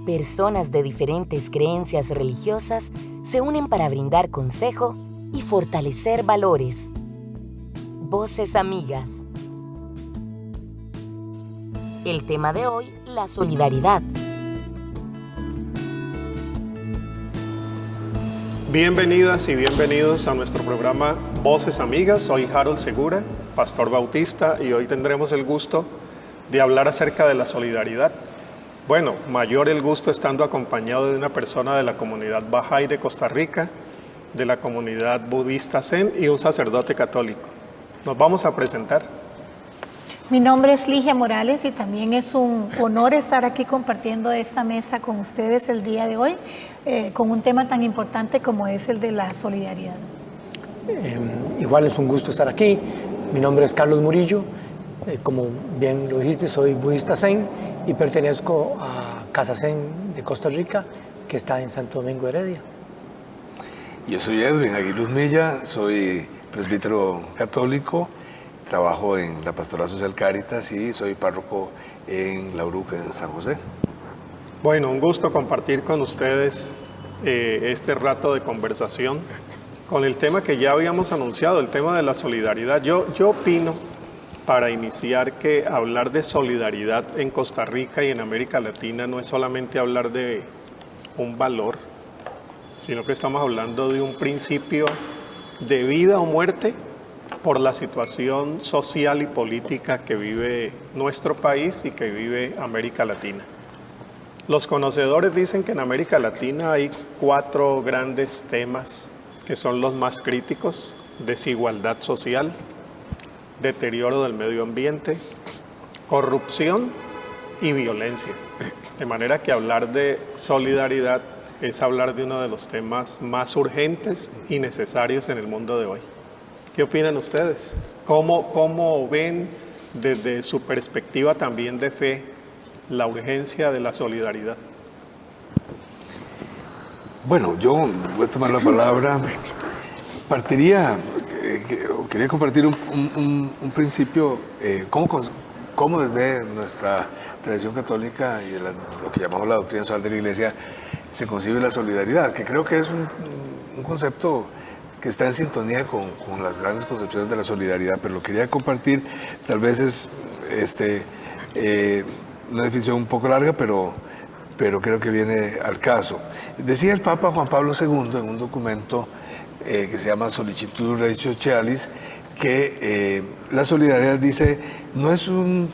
personas de diferentes creencias religiosas se unen para brindar consejo y fortalecer valores. Voces amigas. El tema de hoy, la solidaridad. Bienvenidas y bienvenidos a nuestro programa Voces Amigas. Soy Harold Segura, pastor bautista, y hoy tendremos el gusto de hablar acerca de la solidaridad. Bueno, mayor el gusto estando acompañado de una persona de la comunidad Bahá'í de Costa Rica, de la comunidad budista Zen y un sacerdote católico. Nos vamos a presentar. Mi nombre es Ligia Morales y también es un honor estar aquí compartiendo esta mesa con ustedes el día de hoy, con un tema tan importante como es el de la solidaridad. Igual es un gusto estar aquí. Mi nombre es Carlos Murillo. Como bien lo dijiste, soy budista Zen y pertenezco a Casa Zen de Costa Rica, que está en Santo Domingo, Heredia. Yo soy Edwin Aguiluz Milla, soy presbítero católico, trabajo en la Pastoral Social Cáritas y soy párroco en La Uruca, en San José. Bueno, un gusto compartir con ustedes este rato de conversación con el tema que ya habíamos anunciado, el tema de la solidaridad. Yo opino, para iniciar, que hablar de solidaridad en Costa Rica y en América Latina no es solamente hablar de un valor, sino que estamos hablando de un principio de vida o muerte por la situación social y política que vive nuestro país y que vive América Latina. Los conocedores dicen que en América Latina hay 4 grandes temas que son los más críticos: desigualdad social, deterioro del medio ambiente, corrupción y violencia. De manera que hablar de solidaridad es hablar de uno de los temas más urgentes y necesarios en el mundo de hoy. ¿Qué opinan ustedes? ¿Cómo ven desde su perspectiva también de fe la urgencia de la solidaridad? Bueno, yo voy a tomar la palabra. Quería compartir un principio, cómo desde nuestra tradición católica y lo que llamamos la doctrina social de la Iglesia se concibe la solidaridad, que creo que es un concepto que está en sintonía con las grandes concepciones de la solidaridad, pero lo quería compartir. Tal vez es una definición un poco larga, pero creo que viene al caso. Decía el Papa Juan Pablo II en un documento que se llama Sollicitudo Reitio Socialis, que la solidaridad, dice, no es un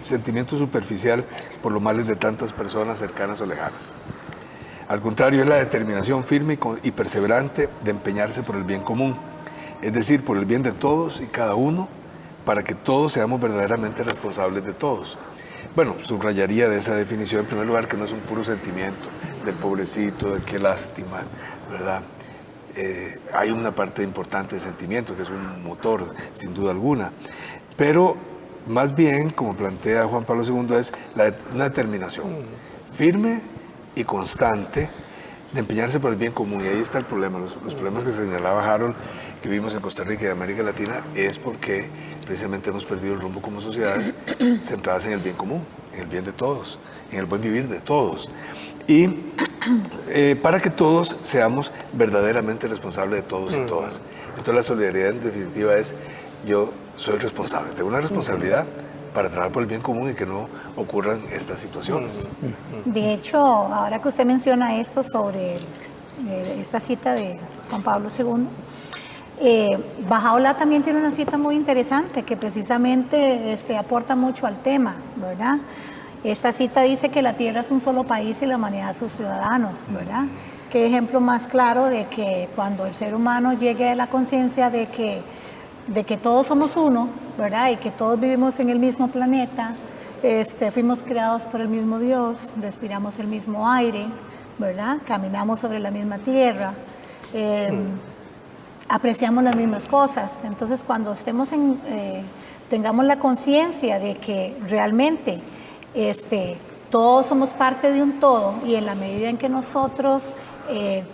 sentimiento superficial por los males de tantas personas cercanas o lejanas. Al contrario, es la determinación firme y perseverante de empeñarse por el bien común, es decir, por el bien de todos y cada uno, para que todos seamos verdaderamente responsables de todos. Bueno, subrayaría de esa definición, en primer lugar, que no es un puro sentimiento del pobrecito, de qué lástima, ¿verdad? Hay una parte importante de sentimiento, que es un motor, sin duda alguna, pero más bien, como plantea Juan Pablo II, es una determinación firme y constante de empeñarse por el bien común. Y ahí está el problema. Los problemas que señalaba Harold, que vivimos en Costa Rica y en América Latina, es porque precisamente hemos perdido el rumbo como sociedades centradas en el bien común, en el bien de todos, en el buen vivir de todos. Y para que todos seamos verdaderamente responsables de todos y todas. Entonces la solidaridad, en definitiva, es: yo soy responsable, tengo una responsabilidad para trabajar por el bien común y que no ocurran estas situaciones. De hecho, ahora que usted menciona esto sobre esta cita de Juan Pablo II, Bahá'u'lláh también tiene una cita muy interesante que precisamente aporta mucho al tema, ¿verdad? Esta cita dice que la tierra es un solo país y la humanidad sus ciudadanos, ¿verdad? Qué ejemplo más claro de que cuando el ser humano llegue a la conciencia de que todos somos uno, ¿verdad? Y que todos vivimos en el mismo planeta, fuimos creados por el mismo Dios, respiramos el mismo aire, ¿verdad? Caminamos sobre la misma tierra, apreciamos las mismas cosas. Entonces, cuando tengamos la conciencia de que realmente todos somos parte de un todo, y en la medida en que nosotros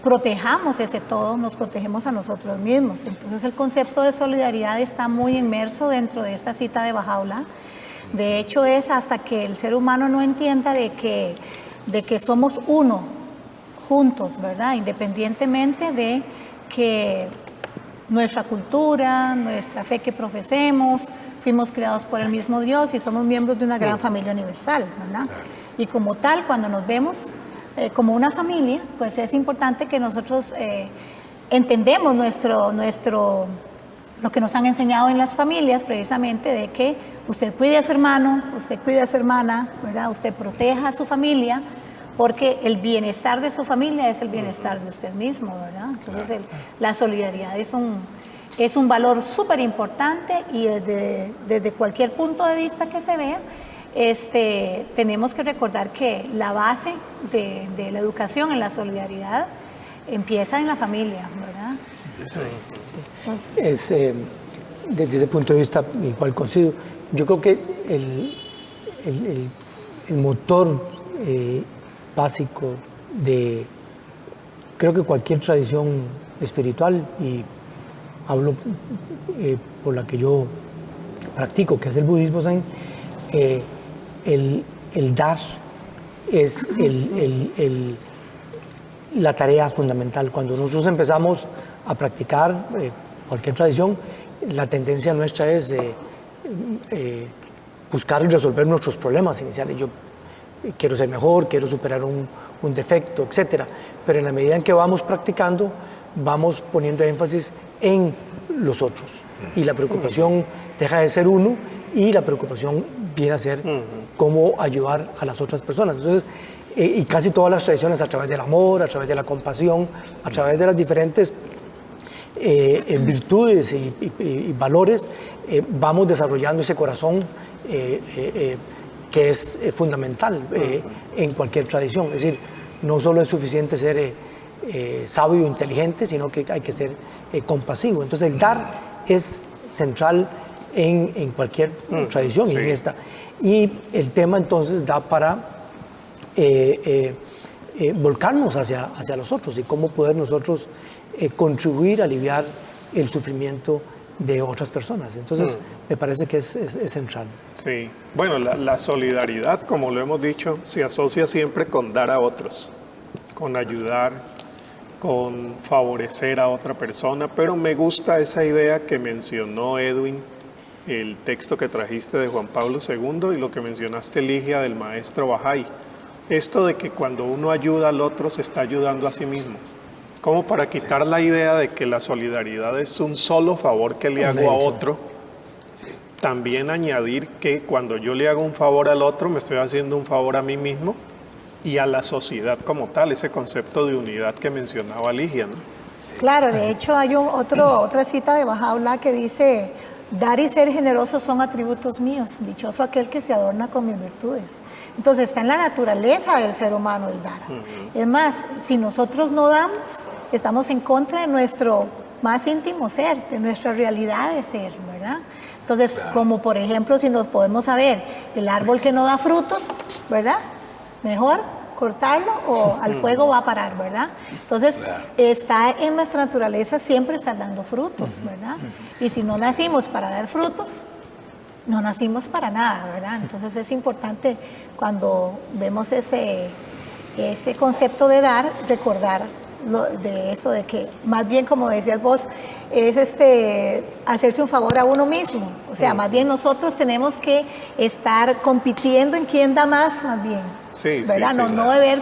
protejamos ese todo, nos protegemos a nosotros mismos. Entonces el concepto de solidaridad está muy inmerso dentro de esta cita de Bahá'u'lláh. De hecho, es hasta que el ser humano no entienda de que de que somos uno, juntos, ¿verdad? Independientemente de que nuestra cultura, nuestra fe que profesemos, fuimos creados por el mismo Dios y somos miembros de una gran familia universal, ¿verdad? Y como tal, cuando nos vemos como una familia, pues es importante que nosotros entendemos lo que nos han enseñado en las familias, precisamente de que usted cuide a su hermano, usted cuide a su hermana, ¿verdad? Usted proteja a su familia, porque el bienestar de su familia es el bienestar de usted mismo, ¿verdad? Entonces la solidaridad es un valor súper importante y desde cualquier punto de vista que se vea, tenemos que recordar que la base de la educación en la solidaridad empieza en la familia, ¿verdad? Sí. Entonces, Desde ese punto de vista, igual coincido, yo creo que el motor básico de, creo que cualquier tradición espiritual, y hablo por la que yo practico, que es el budismo zen, el dar es la tarea fundamental. Cuando nosotros empezamos a practicar cualquier tradición, la tendencia nuestra es buscar y resolver nuestros problemas iniciales. Yo quiero ser mejor, quiero superar un defecto, etc. Pero en la medida en que vamos practicando, vamos poniendo énfasis en los otros. Y la preocupación deja de ser uno y la preocupación viene a ser cómo ayudar a las otras personas. Entonces, y casi todas las tradiciones, a través del amor, a través de la compasión, a través de las diferentes virtudes y valores, vamos desarrollando ese corazón que es fundamental en cualquier tradición. Es decir, no solo es suficiente ser sabio e inteligente, sino que hay que ser compasivo. Entonces el dar es central en cualquier tradición, sí. y en esta. Y el tema entonces da para volcarnos hacia los otros y cómo poder nosotros contribuir a aliviar el sufrimiento de otras personas. Entonces, me parece que es central. Sí. Bueno, la solidaridad, como lo hemos dicho, se asocia siempre con dar a otros, con ayudar, con favorecer a otra persona, pero me gusta esa idea que mencionó Edwin, el texto que trajiste de Juan Pablo II y lo que mencionaste, Ligia, del maestro Bahá'í. Esto de que cuando uno ayuda al otro se está ayudando a sí mismo. Como para quitar la idea de que la solidaridad es un solo favor que le hago a otro. También añadir que cuando yo le hago un favor al otro, me estoy haciendo un favor a mí mismo y a la sociedad como tal, ese concepto de unidad que mencionaba Ligia, ¿no? claro, de hecho hay otra cita de Bahá'u'lláh que dice: dar y ser generoso son atributos míos, dichoso aquel que se adorna con mis virtudes. Entonces está en la naturaleza del ser humano el dar. Es más, si nosotros no damos, estamos en contra de nuestro más íntimo ser, de nuestra realidad de ser, ¿verdad? Entonces, como por ejemplo, si nos podemos saber el árbol que no da frutos, ¿verdad? Mejor cortarlo o al fuego va a parar, ¿verdad? Entonces, está en nuestra naturaleza siempre estar dando frutos, ¿verdad? Y si no nacimos para dar frutos, no nacimos para nada, ¿verdad? Entonces, es importante cuando vemos ese concepto de dar, recordar de eso, de que más bien, como decías vos, es hacerse un favor a uno mismo. O sea, más bien nosotros tenemos que estar compitiendo en quién da más bien. Sí, ¿verdad? sí, no de ver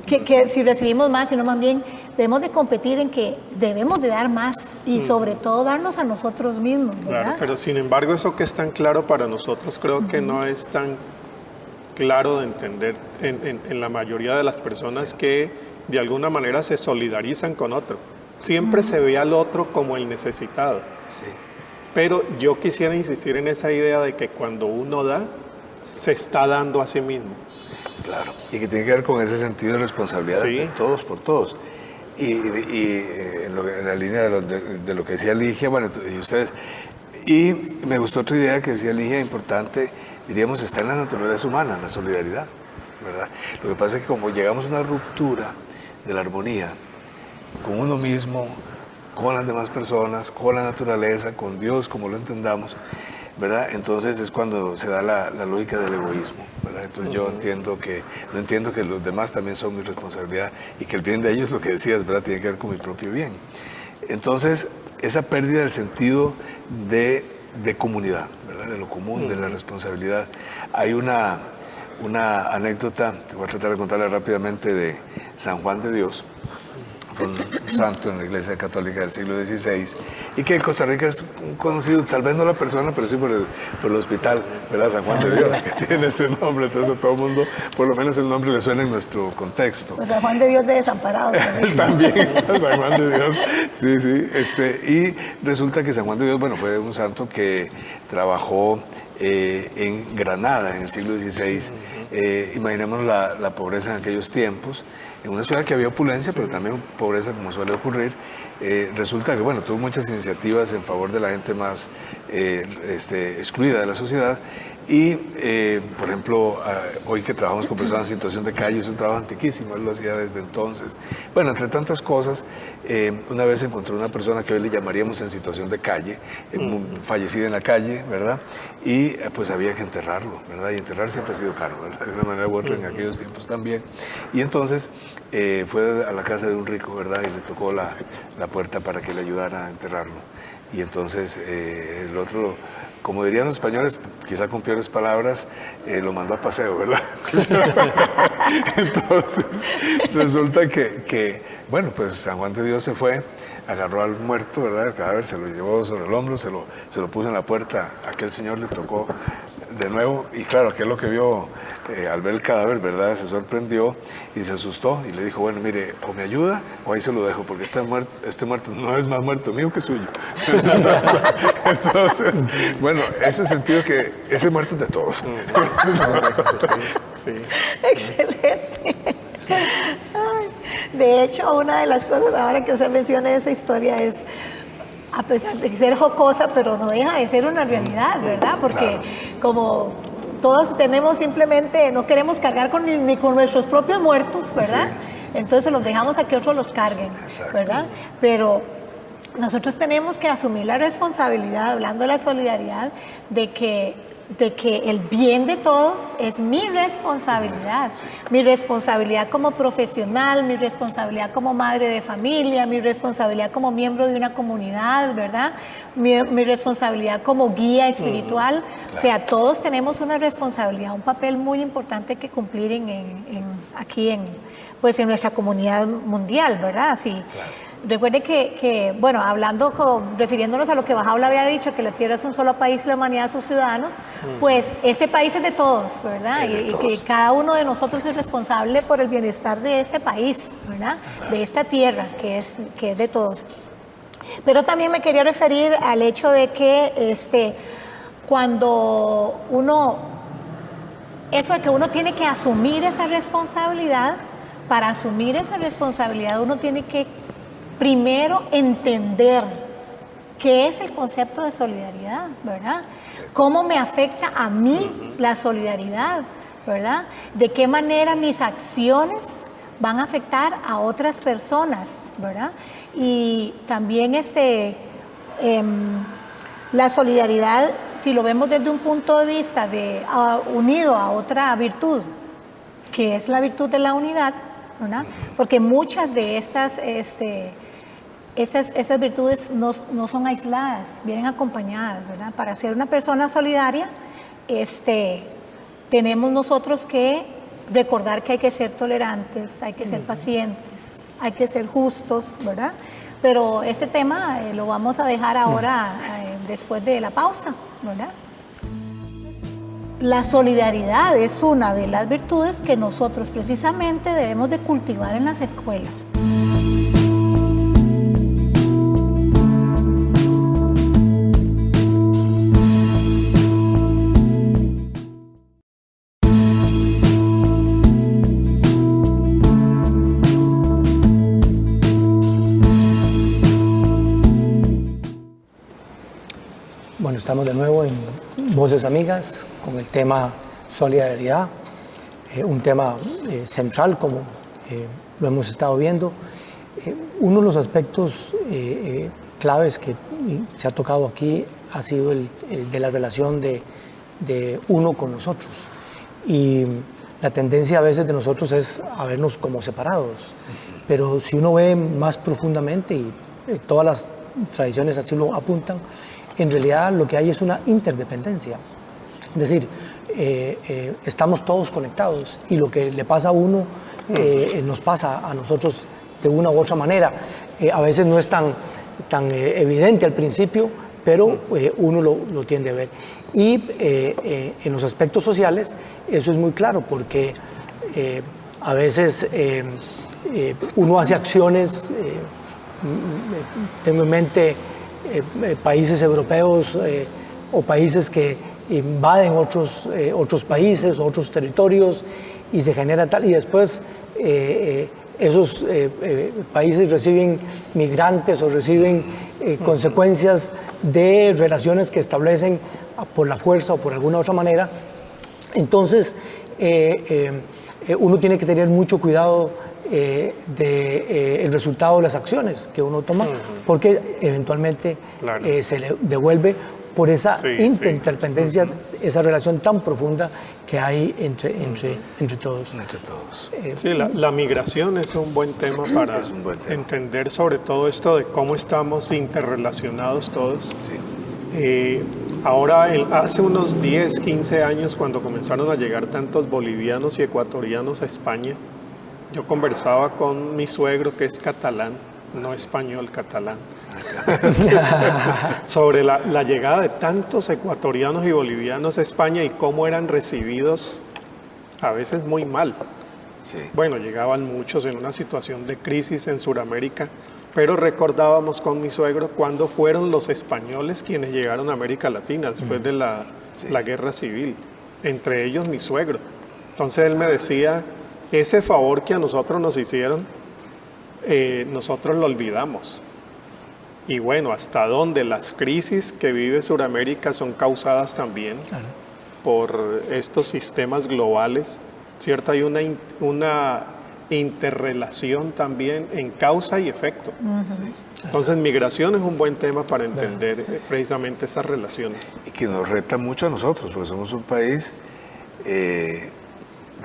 que si recibimos más, sino más bien debemos de competir en que debemos de dar más y sobre todo darnos a nosotros mismos, ¿verdad? Claro, pero sin embargo eso que es tan claro para nosotros creo que no es tan claro de entender en la mayoría de las personas que de alguna manera se solidarizan con otro. Siempre se ve al otro como el necesitado. Sí. Pero yo quisiera insistir en esa idea de que cuando uno da, se está dando a sí mismo. Claro, y que tiene que ver con ese sentido de responsabilidad de todos por todos. Y en la línea de lo que decía Ligia, bueno, y ustedes. Y me gustó otra idea que decía Ligia, importante, diríamos, está en la naturaleza humana, la solidaridad, ¿verdad? Lo que pasa es que como llegamos a una ruptura de la armonía con uno mismo, con las demás personas, con la naturaleza, con Dios, como lo entendamos, ¿verdad? Entonces es cuando se da la lógica del egoísmo, ¿verdad? Entonces yo no entiendo que los demás también son mi responsabilidad y que el bien de ellos, lo que decías, ¿verdad?, tiene que ver con mi propio bien. Entonces, esa pérdida del sentido de comunidad, ¿verdad?, de lo común, de la responsabilidad. Hay una anécdota, te voy a tratar de contarla rápidamente, de San Juan de Dios. Fue un santo en la Iglesia Católica del siglo XVI y que en Costa Rica es conocido, tal vez no la persona, pero sí por el hospital, ¿verdad? San Juan de Dios, que tiene ese nombre. Entonces a todo el mundo, por lo menos el nombre le suena en nuestro contexto. Pues San Juan de Dios de Desamparados. También está San Juan de Dios, sí. Y resulta que San Juan de Dios, bueno, fue un santo que trabajó en Granada en el siglo XVI. Imaginémonos la pobreza en aquellos tiempos, en una ciudad que había opulencia, pero también pobreza, como suele ocurrir. Resulta que, bueno, tuvo muchas iniciativas en favor de la gente más excluida de la sociedad. Y, por ejemplo, hoy que trabajamos con personas en situación de calle, es un trabajo antiquísimo, él lo hacía desde entonces. Bueno, entre tantas cosas, una vez encontró una persona que hoy le llamaríamos en situación de calle, fallecida en la calle, ¿verdad? Y pues había que enterrarlo, ¿verdad? Y enterrar siempre ha sido caro, ¿verdad? De una manera u otra en aquellos tiempos también. Y entonces fue a la casa de un rico, ¿verdad? Y le tocó la puerta para que le ayudara a enterrarlo. Y entonces el otro, como dirían los españoles, quizá con peores palabras, lo mandó a paseo, ¿verdad? Entonces, resulta que, bueno, pues San Juan de Dios se fue, agarró al muerto, ¿verdad? El cadáver se lo llevó sobre el hombro, se lo puso en la puerta. Aquel señor le tocó de nuevo, y claro, aquel lo que vio al ver el cadáver, ¿verdad?, se sorprendió y se asustó y le dijo, bueno, mire, o me ayuda o ahí se lo dejo, porque este muerto no es más muerto mío que suyo. Entonces, bueno, ese sentido que ese muerto es de todos. Sí. Excelente. Ay, de hecho, una de las cosas ahora que usted menciona esa historia es, a pesar de ser jocosa, pero no deja de ser una realidad, ¿verdad? Porque como todos tenemos simplemente, no queremos cargar ni con nuestros propios muertos, ¿verdad? Sí. Entonces los dejamos a que otros los carguen, ¿verdad? Pero nosotros tenemos que asumir la responsabilidad, hablando de la solidaridad, de que el bien de todos es mi responsabilidad. Sí. Mi responsabilidad como profesional, mi responsabilidad como madre de familia, mi responsabilidad como miembro de una comunidad, ¿verdad? Mi responsabilidad como guía espiritual. Claro. O sea, todos tenemos una responsabilidad, un papel muy importante que cumplir aquí en nuestra comunidad mundial, ¿verdad? Sí. Claro. Recuerde que bueno, refiriéndonos a lo que Bajaola había dicho, que la Tierra es un solo país y la humanidad sus ciudadanos, pues este país es de todos, ¿verdad? Y que cada uno de nosotros es responsable por el bienestar de este país, ¿verdad? De esta tierra que es de todos. Pero también me quería referir al hecho de que cuando eso de que uno tiene que asumir esa responsabilidad, para asumir esa responsabilidad uno tiene que primero entender qué es el concepto de solidaridad, ¿verdad? ¿Cómo me afecta a mí la solidaridad, ¿verdad? ¿De qué manera mis acciones van a afectar a otras personas, ¿verdad? Y también la solidaridad, si lo vemos desde un punto de vista unido a otra virtud, que es la virtud de la unidad, ¿verdad? Porque muchas de esas virtudes no son aisladas, vienen acompañadas, ¿verdad? Para ser una persona solidaria, tenemos nosotros que recordar que hay que ser tolerantes, hay que ser pacientes, hay que ser justos, ¿verdad? Pero este tema lo vamos a dejar ahora después de la pausa, ¿verdad? La solidaridad es una de las virtudes que nosotros precisamente debemos de cultivar en las escuelas. Bueno, estamos de nuevo en Voces Amigas con el tema solidaridad, un tema central como lo hemos estado viendo. Uno de los aspectos claves que se ha tocado aquí ha sido el de la relación de uno con nosotros. Y la tendencia a veces de nosotros es a vernos como separados. Pero si uno ve más profundamente, y todas las tradiciones así lo apuntan, en realidad lo que hay es una interdependencia. Es decir, estamos todos conectados y lo que le pasa a uno nos pasa a nosotros de una u otra manera. A veces no es tan evidente al principio, pero uno lo tiende a ver. Y en los aspectos sociales eso es muy claro, porque a veces uno hace acciones, tengo en mente países europeos o países que invaden otros países, otros territorios, y se genera tal, y después esos países reciben migrantes o reciben consecuencias de relaciones que establecen por la fuerza o por alguna otra manera. Entonces, uno tiene que tener mucho cuidado del resultado de las acciones que uno toma, porque eventualmente se le devuelve por esa interdependencia, esa relación tan profunda que hay entre todos. Sí, la migración es un buen tema para entender sobre todo esto de cómo estamos interrelacionados todos. Sí. Ahora, hace unos 10, 15 años, cuando comenzaron a llegar tantos bolivianos y ecuatorianos a España, yo conversaba con mi suegro, que es catalán, no español, catalán, sobre la llegada de tantos ecuatorianos y bolivianos a España y cómo eran recibidos a veces muy mal. Sí. Bueno, llegaban muchos en una situación de crisis en Sudamérica, pero recordábamos con mi suegro cuando fueron los españoles quienes llegaron a América Latina después de la guerra civil, entre ellos mi suegro. Entonces él me decía, ese favor que a nosotros nos hicieron, nosotros lo olvidamos. Y bueno, hasta dónde las crisis que vive Sudamérica son causadas también por estos sistemas globales, ¿cierto? Hay una interrelación también en causa y efecto. Sí. Entonces, migración es un buen tema para entender precisamente esas relaciones. Y que nos reta mucho a nosotros, porque somos un país de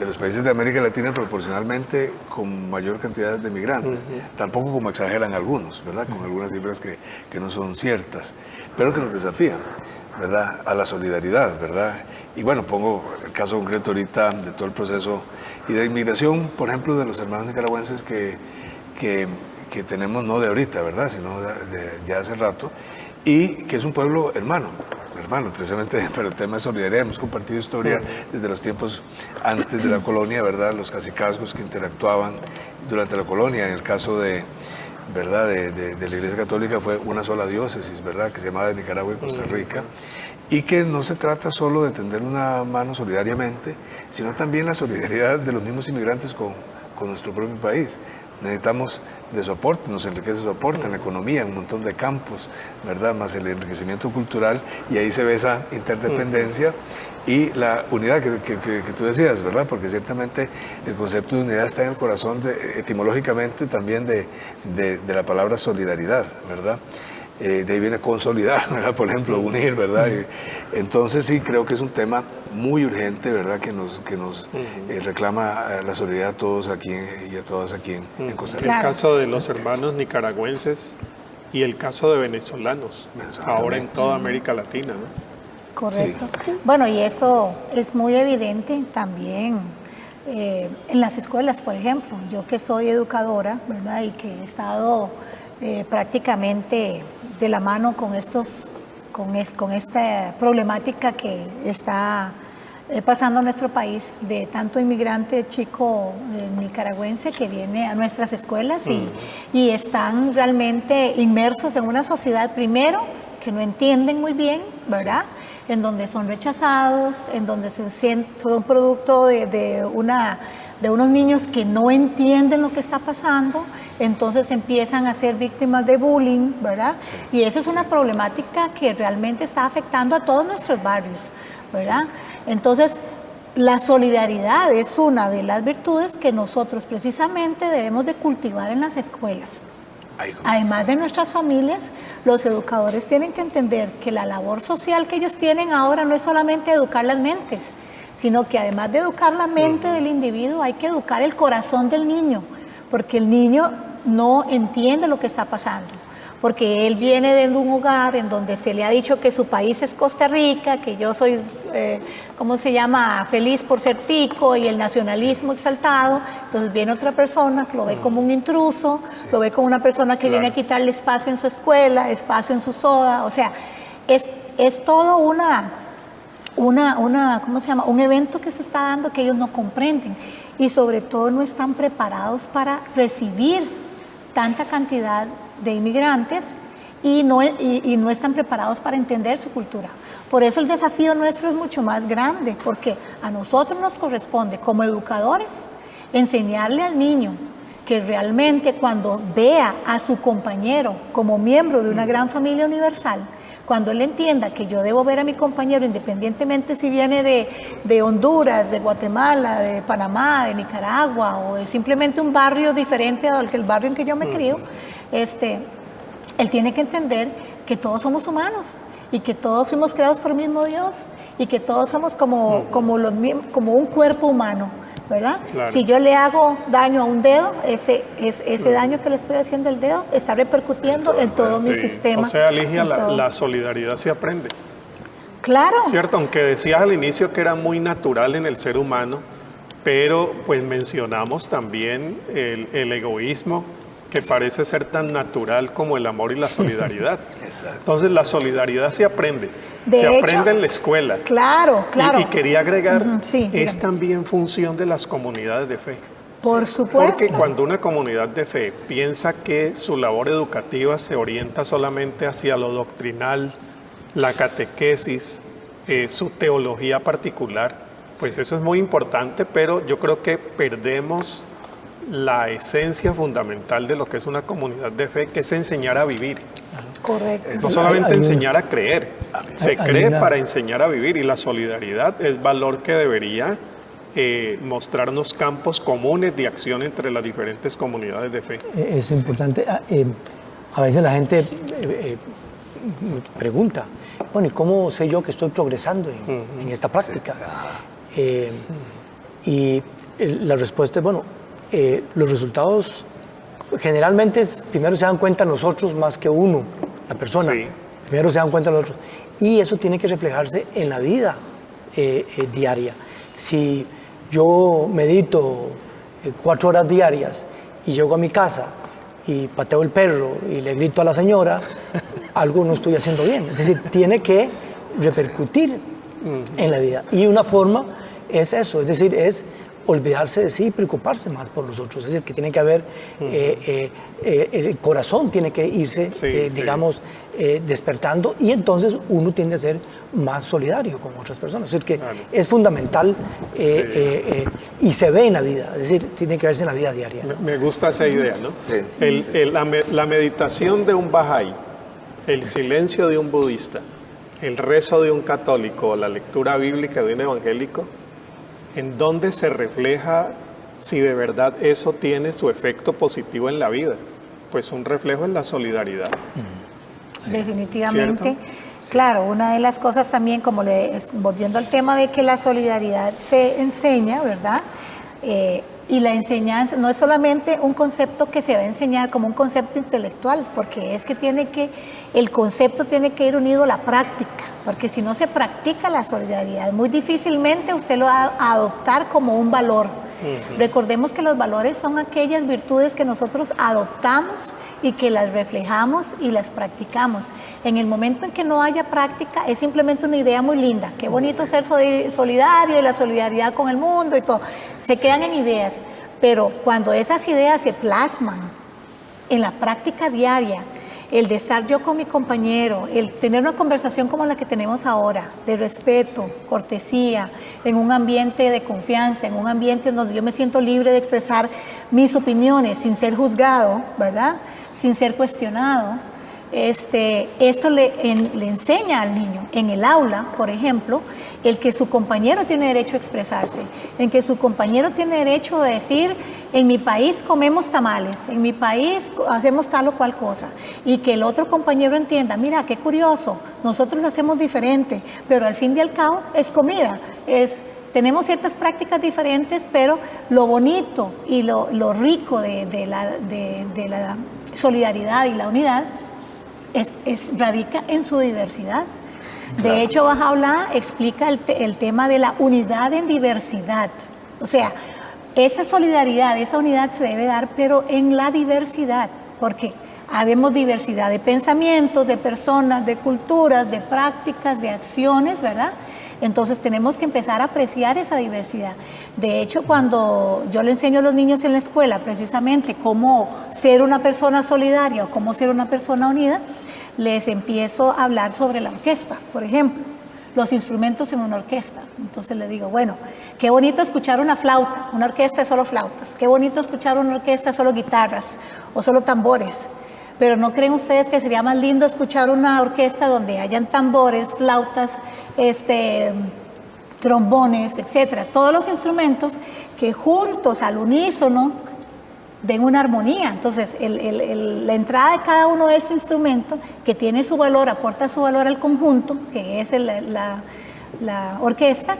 los países de América Latina proporcionalmente con mayor cantidad de migrantes, tampoco como exageran algunos, ¿verdad? Con algunas cifras que no son ciertas, pero que nos desafían, ¿verdad? A la solidaridad, ¿verdad? Y bueno, pongo el caso concreto ahorita de todo el proceso y de inmigración, por ejemplo, de los hermanos nicaragüenses que tenemos no de ahorita, ¿verdad? Sino de ya hace rato, y que es un pueblo hermano, precisamente, pero el tema de solidaridad, hemos compartido historia desde los tiempos antes de la colonia, ¿verdad? Los cacicazgos que interactuaban durante la colonia, en el caso de la Iglesia Católica fue una sola diócesis, ¿verdad? Que se llamaba de Nicaragua y Costa Rica, y que no se trata solo de tender una mano solidariamente, sino también la solidaridad de los mismos inmigrantes con nuestro propio país. Necesitamos de su aporte, nos enriquece su aporte en la economía, en un montón de campos, ¿verdad? Más el enriquecimiento cultural, y ahí se ve esa interdependencia y la unidad que tú decías, ¿verdad? Porque ciertamente el concepto de unidad está en el corazón, etimológicamente también de la palabra solidaridad, ¿verdad? De ahí viene consolidar, ¿verdad? Por ejemplo, unir, ¿verdad? Entonces sí, creo que es un tema muy urgente, ¿verdad? Que nos reclama la solidaridad a todos aquí y a todas aquí en Costa Rica. El caso de los hermanos nicaragüenses y el caso de venezolanos, ahora también, en toda América Latina, ¿no? Correcto. Sí. Bueno, y eso es muy evidente también en las escuelas, por ejemplo. Yo que soy educadora, ¿verdad? Y que he estado prácticamente de la mano con esta problemática que está pasando en nuestro país, de tanto inmigrante chico nicaragüense que viene a nuestras escuelas y están realmente inmersos en una sociedad, primero, que no entienden muy bien, ¿verdad? Sí. En donde son rechazados, en donde se son producto de unos niños que no entienden lo que está pasando, entonces empiezan a ser víctimas de bullying, ¿verdad? Sí. Y esa es una problemática que realmente está afectando a todos nuestros barrios, ¿verdad? Sí. Entonces, la solidaridad es una de las virtudes que nosotros precisamente debemos de cultivar en las escuelas. Además de nuestras familias, los educadores tienen que entender que la labor social que ellos tienen ahora no es solamente educar las mentes, sino que además de educar la mente del individuo, hay que educar el corazón del niño, porque el niño no entiende lo que está pasando, porque él viene de un hogar en donde se le ha dicho que su país es Costa Rica, que yo soy, feliz por ser tico, y el nacionalismo exaltado. Entonces viene otra persona que lo ve como un intruso, lo ve como una persona que viene a quitarle espacio en su escuela, espacio en su soda. O sea, es todo un evento que se está dando que ellos no comprenden, y sobre todo no están preparados para recibir tanta cantidad de inmigrantes y no están preparados para entender su cultura. Por eso el desafío nuestro es mucho más grande, porque a nosotros nos corresponde como educadores enseñarle al niño que realmente cuando vea a su compañero como miembro de una gran familia universal, cuando él entienda que yo debo ver a mi compañero independientemente si viene de Honduras, de Guatemala, de Panamá, de Nicaragua, o de simplemente un barrio diferente al que el barrio en que yo me crío, él tiene que entender que todos somos humanos y que todos fuimos creados por el mismo Dios y que todos somos como un cuerpo humano, ¿verdad? Claro. Si yo le hago daño a un dedo, ese daño que le estoy haciendo al dedo está repercutiendo en todo mi sistema. O sea, Ligia, la solidaridad se aprende. Claro. Cierto, aunque decías al inicio que era muy natural en el ser humano, pero pues mencionamos también el egoísmo, que parece ser tan natural como el amor y la solidaridad. Exacto. Entonces la solidaridad se aprende, De hecho, aprende en la escuela. Claro. Y quería agregar, Sí, es también función de las comunidades de fe. por supuesto. Porque cuando una comunidad de fe piensa que su labor educativa se orienta solamente hacia lo doctrinal, la catequesis, su teología particular, pues eso es muy importante, pero yo creo que perdemos la esencia fundamental de lo que es una comunidad de fe, que es enseñar a vivir. Correcto. No solamente enseñar a creer, se cree para enseñar a vivir, y la solidaridad es valor que debería mostrarnos campos comunes de acción entre las diferentes comunidades de fe. Es importante. A veces la gente me pregunta, bueno, ¿y cómo sé yo que estoy progresando en esta práctica? Y la respuesta es, bueno, los resultados generalmente primero se dan cuenta nosotros más que uno, la persona. Sí. Primero se dan cuenta los otros. Y eso tiene que reflejarse en la vida diaria. Si yo medito 4 horas diarias y llego a mi casa y pateo el perro y le grito a la señora, algo no estoy haciendo bien. Es decir, tiene que repercutir en la vida. Y una forma es eso, es decir, es olvidarse de sí y preocuparse más por los otros. Es decir, que tiene que haber, el corazón tiene que irse, despertando, y entonces uno tiende a ser más solidario con otras personas. Es decir, que es fundamental y se ve en la vida, es decir, tiene que verse en la vida diaria, ¿no? Me gusta esa idea, ¿no? Sí. La meditación de un Bahá'í, el silencio de un budista, el rezo de un católico, la lectura bíblica de un evangélico, ¿en dónde se refleja si de verdad eso tiene su efecto positivo en la vida? Pues un reflejo en la solidaridad. Definitivamente. ¿Cierto? Claro, una de las cosas también, volviendo al tema de que la solidaridad se enseña, ¿verdad? Y la enseñanza no es solamente un concepto que se va a enseñar como un concepto intelectual, porque es que el concepto tiene que ir unido a la práctica, porque si no se practica la solidaridad, muy difícilmente usted lo va a adoptar como un valor. Sí. Recordemos que los valores son aquellas virtudes que nosotros adoptamos y que las reflejamos y las practicamos. En el momento en que no haya práctica, es simplemente una idea muy linda. Qué bonito ser solidario y la solidaridad con el mundo y todo. Se quedan en ideas, pero cuando esas ideas se plasman en la práctica diaria, el de estar yo con mi compañero, el tener una conversación como la que tenemos ahora, de respeto, cortesía, en un ambiente de confianza, en un ambiente donde yo me siento libre de expresar mis opiniones sin ser juzgado, ¿verdad? Sin ser cuestionado. esto le enseña al niño en el aula, por ejemplo, el que su compañero tiene derecho a expresarse, en que su compañero tiene derecho a decir, en mi país comemos tamales, en mi país hacemos tal o cual cosa, y que el otro compañero entienda, mira, qué curioso, nosotros lo hacemos diferente, pero al fin y al cabo es comida, tenemos ciertas prácticas diferentes, pero lo bonito y lo rico de la solidaridad y la unidad radica en su diversidad. Claro. De hecho, Bahá'u'lláh explica el tema de la unidad en diversidad. O sea, esa solidaridad, esa unidad se debe dar, pero en la diversidad, porque habemos diversidad de pensamientos, de personas, de culturas, de prácticas, de acciones, ¿verdad? Entonces tenemos que empezar a apreciar esa diversidad. De hecho, cuando yo le enseño a los niños en la escuela precisamente cómo ser una persona solidaria o cómo ser una persona unida, les empiezo a hablar sobre la orquesta, por ejemplo, los instrumentos en una orquesta. Entonces les digo, bueno, qué bonito escuchar una flauta, una orquesta de solo flautas, qué bonito escuchar una orquesta de solo guitarras o solo tambores. Pero ¿no creen ustedes que sería más lindo escuchar una orquesta donde hayan tambores, flautas, trombones, etcétera? Todos los instrumentos que juntos, al unísono, den una armonía. Entonces, la entrada de cada uno de esos instrumentos, que tiene su valor, aporta su valor al conjunto, que es la orquesta,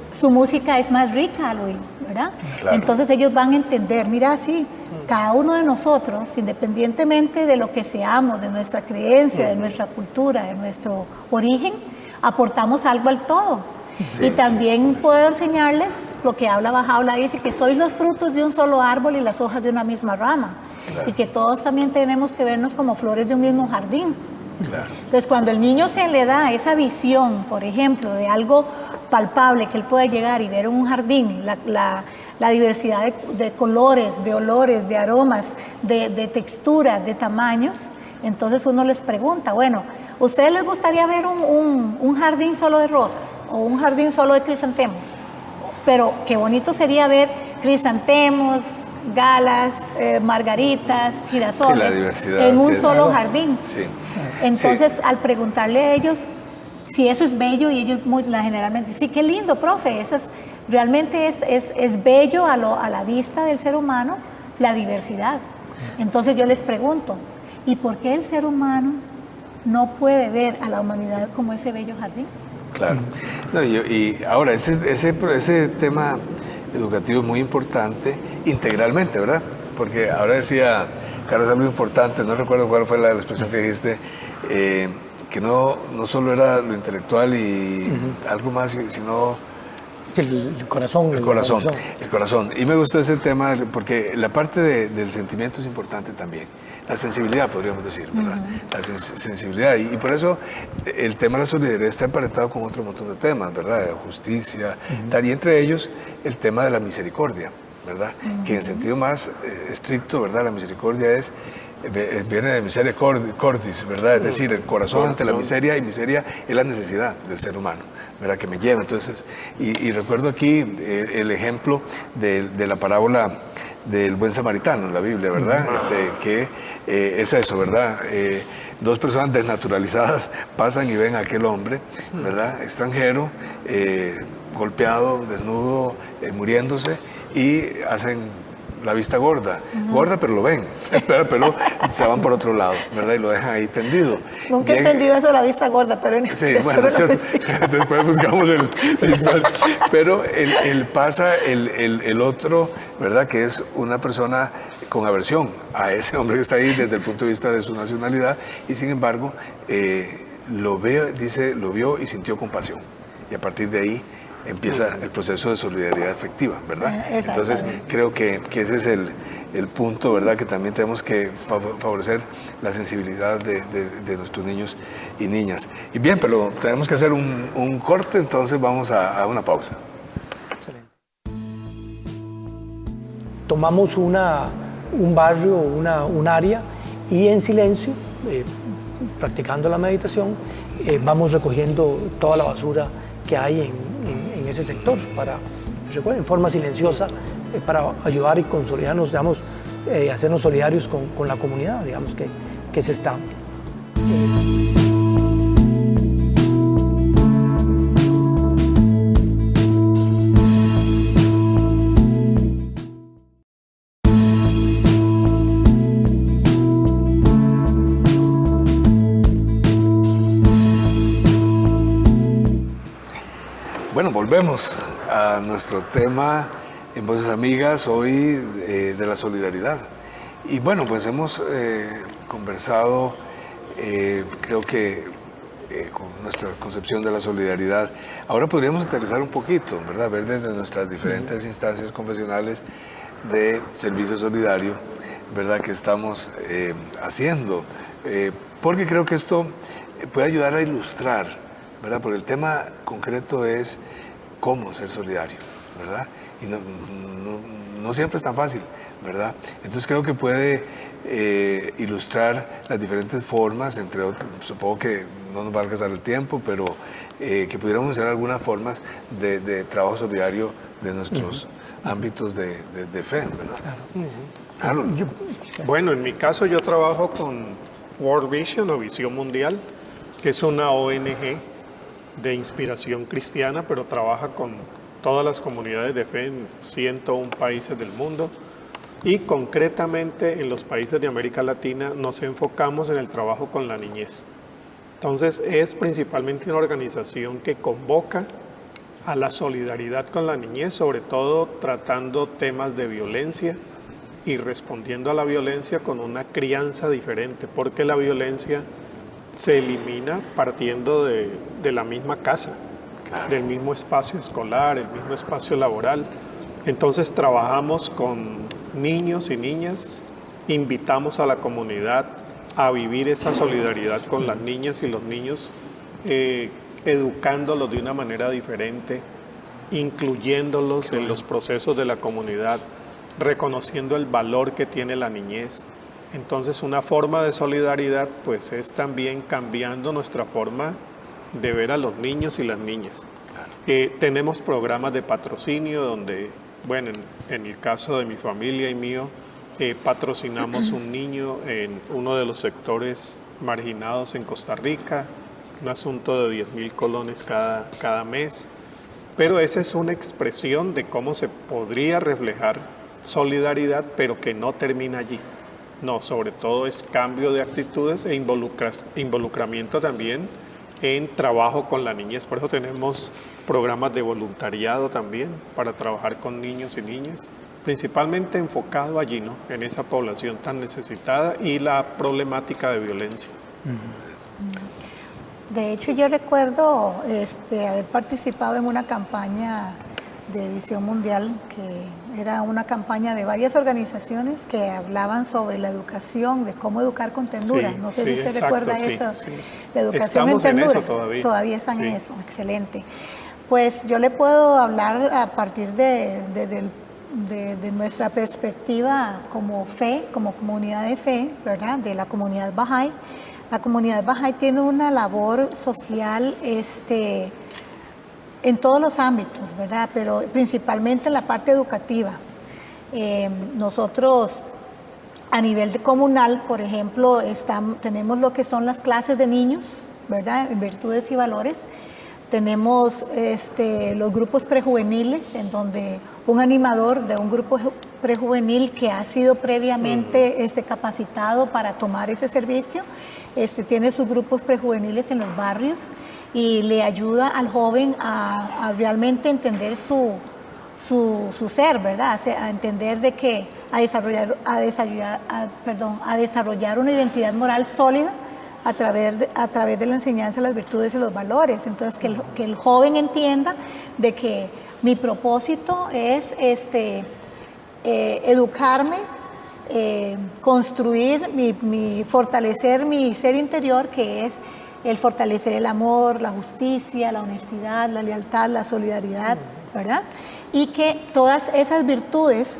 su música es más rica al oído, ¿verdad? Claro. Entonces ellos van a entender, mira, sí, cada uno de nosotros, independientemente de lo que seamos, de nuestra creencia, de nuestra cultura, de nuestro origen, aportamos algo al todo. Sí, y también puedo enseñarles lo que habla Bahá'u'lláh, dice que sois los frutos de un solo árbol y las hojas de una misma rama. Claro. Y que todos también tenemos que vernos como flores de un mismo jardín. Claro. Entonces, cuando el niño se le da esa visión, por ejemplo, de algo palpable que él puede llegar y ver en un jardín, la diversidad de colores, de olores, de aromas, de texturas, de tamaños, entonces uno les pregunta, bueno, ¿ustedes les gustaría ver un jardín solo de rosas o un jardín solo de crisantemos? Pero qué bonito sería ver crisantemos, galas, margaritas, girasoles, sí, en un solo jardín. Sí. Entonces, sí, al preguntarle a ellos si eso es bello, y ellos generalmente sí, qué lindo, profe, realmente es bello a la vista del ser humano, la diversidad. Entonces yo les pregunto, ¿y por qué el ser humano no puede ver a la humanidad como ese bello jardín? Claro. No, y ahora, ese tema educativo es muy importante integralmente, ¿verdad? Porque ahora decía Carlos algo importante, no recuerdo cuál fue la expresión que dijiste, que no solo era lo intelectual y algo más, sino... Sí, el corazón. El corazón. Y me gustó ese tema porque la parte del sentimiento es importante también. La sensibilidad, podríamos decir, ¿verdad? La sensibilidad. Y por eso el tema de la solidaridad está emparentado con otro montón de temas, ¿verdad? De justicia, tal, y entre ellos el tema de la misericordia, ¿verdad? Que en sentido más estricto, ¿verdad? La misericordia viene de miseria cordis, ¿verdad? Es decir, el corazón ante la miseria, y miseria es la necesidad del ser humano, ¿verdad? Que me lleva. Entonces, y recuerdo aquí el ejemplo de la parábola del buen samaritano en la Biblia, ¿verdad? Que es eso, ¿verdad? Dos personas desnaturalizadas pasan y ven a aquel hombre, ¿verdad? Extranjero, golpeado, desnudo, muriéndose, y hacen la vista gorda, pero lo ven, pero se van por otro lado, ¿verdad? Y lo dejan ahí tendido. Nunca he entendido eso de la vista gorda, pero sí, bueno, después buscamos pero pasa el otro, ¿verdad? Que es una persona con aversión a ese hombre que está ahí desde el punto de vista de su nacionalidad, y sin embargo lo vio y sintió compasión, y a partir de ahí empieza el proceso de solidaridad efectiva, ¿verdad? Entonces, creo que ese es el punto, ¿verdad? Que también tenemos que favorecer la sensibilidad de nuestros niños y niñas. Y bien, pero tenemos que hacer un corte, entonces vamos a una pausa. Excelente. Tomamos un barrio, un área, y en silencio, practicando la meditación, vamos recogiendo toda la basura que hay en ese sector, en forma silenciosa, para ayudar y consolidarnos, digamos, hacernos solidarios con la comunidad, digamos, que que se está. Bueno, volvemos a nuestro tema en Voces Amigas hoy de la solidaridad. Y bueno, pues hemos conversado, creo que con nuestra concepción de la solidaridad. Ahora podríamos aterrizar un poquito, ¿verdad? Ver desde nuestras diferentes instancias confesionales de servicio solidario, ¿verdad? Que estamos haciendo. Porque creo que esto puede ayudar a ilustrar, ¿verdad? Porque el tema concreto es cómo ser solidario, ¿verdad? Y no siempre es tan fácil, ¿verdad? Entonces creo que puede ilustrar las diferentes formas, entre otras, supongo que no nos va a alcanzar el tiempo, pero que pudiéramos hacer algunas formas de trabajo solidario de nuestros ámbitos de fe, ¿verdad? Claro. Bueno, en mi caso yo trabajo con World Vision o Visión Mundial, que es una ONG de inspiración cristiana, pero trabaja con todas las comunidades de fe en 101 países del mundo. Y concretamente en los países de América Latina nos enfocamos en el trabajo con la niñez. Entonces es principalmente una organización que convoca a la solidaridad con la niñez, sobre todo tratando temas de violencia y respondiendo a la violencia con una crianza diferente, porque la violencia se elimina partiendo de la misma casa, del mismo espacio escolar, el mismo espacio laboral. Entonces trabajamos con niños y niñas, invitamos a la comunidad a vivir esa solidaridad con las niñas y los niños, educándolos de una manera diferente, incluyéndolos en los procesos de la comunidad, reconociendo el valor que tiene la niñez. Entonces una forma de solidaridad pues es también cambiando nuestra forma de ver a los niños y las niñas. Tenemos programas de patrocinio donde, bueno, en el caso de mi familia y mío, patrocinamos un niño en uno de los sectores marginados en Costa Rica, un asunto de 10,000 colones cada mes. Pero esa es una expresión de cómo se podría reflejar solidaridad, pero que no termina allí. No, sobre todo es cambio de actitudes e involucramiento también en trabajo con la niñez. Por eso tenemos programas de voluntariado también para trabajar con niños y niñas, principalmente enfocado allí, ¿no? En esa población tan necesitada y la problemática de violencia. De hecho, yo recuerdo haber participado en una campaña de Visión Mundial, que era una campaña de varias organizaciones que hablaban sobre la educación, de cómo educar con ternura. Sí, no sé sí, si usted exacto, recuerda sí, eso, sí. la educación Estamos en ternura. en eso todavía. Todavía están en Sí. eso, excelente. Pues yo le puedo hablar a partir de nuestra perspectiva como fe, como comunidad de fe, ¿verdad? De la comunidad Bahá'í. La comunidad Bahá'í tiene una labor social en todos los ámbitos, ¿verdad? Pero principalmente en la parte educativa. Nosotros a nivel comunal, por ejemplo, tenemos lo que son las clases de niños, ¿verdad? En virtudes y valores. Tenemos los grupos prejuveniles, en donde un animador de un grupo prejuvenil que ha sido previamente capacitado para tomar ese servicio, tiene sus grupos prejuveniles en los barrios y le ayuda al joven a realmente entender su ser, ¿verdad? A entender de que a desarrollar una identidad moral sólida a través de la enseñanza de las virtudes y los valores. Entonces, que el joven entienda de que mi propósito es educarme, construir, fortalecer mi ser interior, que es el fortalecer el amor, la justicia, la honestidad, la lealtad, la solidaridad, ¿verdad? Y que todas esas virtudes